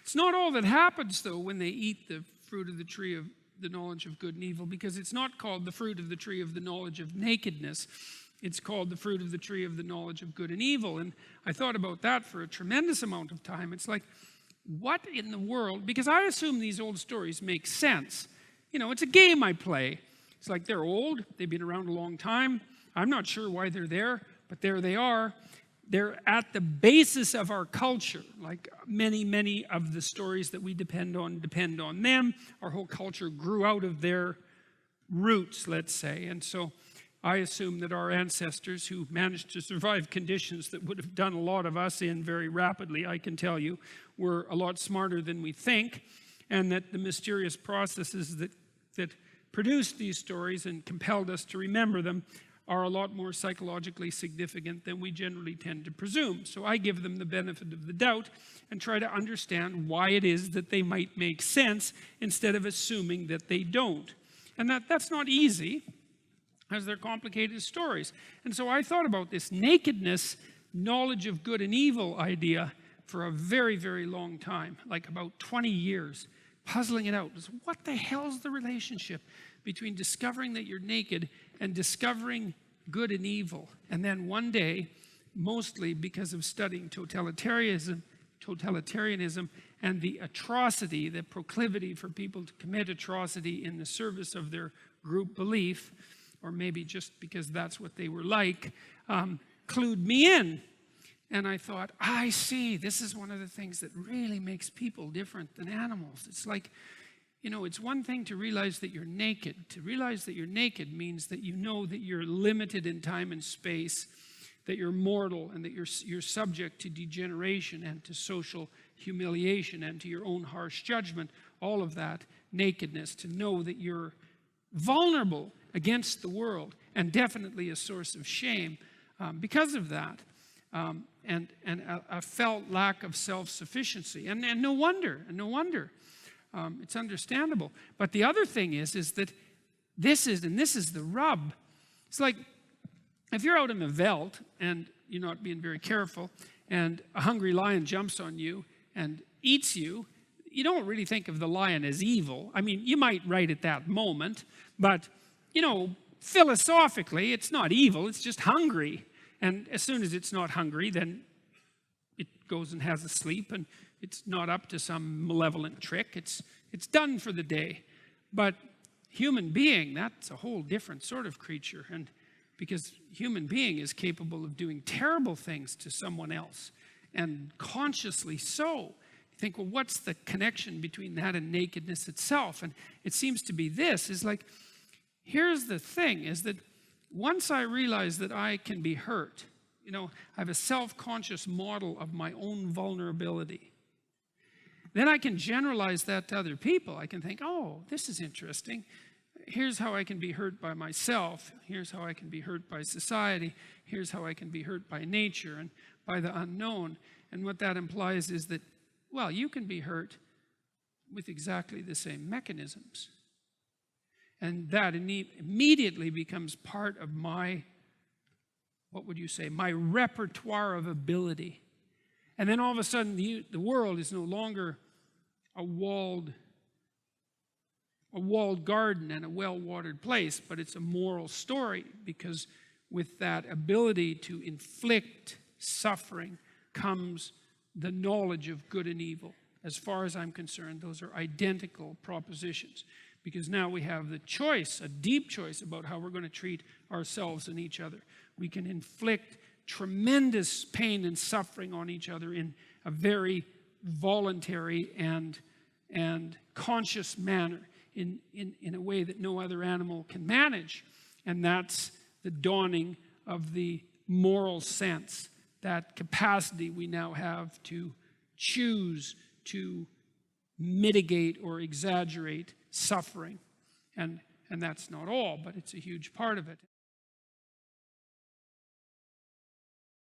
It's not all that happens, though, when they eat the fruit of the tree of the knowledge of good and evil, because it's not called the fruit of the tree of the knowledge of nakedness. It's called the fruit of the tree of the knowledge of good and evil. And I thought about that for a tremendous amount of time. It's like, what in the world? Because I assume these old stories make sense. You know, it's a game I play. It's like they're old. They've been around a long time. I'm not sure why they're there, but there they are. They're at the basis of our culture. Like many of the stories that we depend on them. Our whole culture grew out of their roots, let's say. And so I assume that our ancestors, who managed to survive conditions that would have done a lot of us in very rapidly, I can tell you, were a lot smarter than we think, and that the mysterious processes that produced these stories and compelled us to remember them are a lot more psychologically significant than we generally tend to presume. So I give them the benefit of the doubt and try to understand why it is that they might make sense instead of assuming that they don't. And that's not easy, as they're complicated stories. And so I thought about this nakedness, knowledge of good and evil idea for a very, very long time, like about 20 years, puzzling it out. What the hell's the relationship between discovering that you're naked and discovering good and evil? And then one day, mostly because of studying totalitarianism and the atrocity, the proclivity for people to commit atrocity in the service of their group belief, or maybe just because that's what they were like, clued me in. And I thought, I see, this is one of the things that really makes people different than animals. It's like, you know, it's one thing to realize that you're naked. To realize that you're naked means that you know that you're limited in time and space, that you're mortal, and that you're subject to degeneration and to social humiliation and to your own harsh judgment. All of that nakedness, to know that you're vulnerable against the world, and definitely a source of shame because of that. And a felt lack of self-sufficiency. And no wonder. It's understandable. But the other thing is that this is the rub. It's like, if you're out in the veldt and you're not being very careful, and a hungry lion jumps on you and eats you, you don't really think of the lion as evil. I mean, you might right at that moment, but, you know, philosophically, it's not evil, it's just hungry. And as soon as it's not hungry, then it goes and has a sleep, and it's not up to some malevolent trick. It's done for the day. But human being, that's a whole different sort of creature. And because human being is capable of doing terrible things to someone else, and consciously so. You think, well, what's the connection between that and nakedness itself? And it seems to be this, is like, here's the thing, is that once I realize that I can be hurt, you know, I have a self-conscious model of my own vulnerability, then I can generalize that to other people. I can think, oh, this is interesting. Here's how I can be hurt by myself. Here's how I can be hurt by society. Here's how I can be hurt by nature and by the unknown. And what that implies is that, well, you can be hurt with exactly the same mechanisms. And that immediately becomes part of my, what would you say, my repertoire of ability. And then all of a sudden, the world is no longer a walled garden and a well-watered place, but it's a moral story, because with that ability to inflict suffering comes the knowledge of good and evil. As far as I'm concerned, those are identical propositions. Because now we have the choice, a deep choice about how we're going to treat ourselves and each other. We can inflict tremendous pain and suffering on each other in a very voluntary and conscious manner, in a way that no other animal can manage. And that's the dawning of the moral sense, that capacity we now have to choose to mitigate or exaggerate suffering. And that's not all, but it's a huge part of it.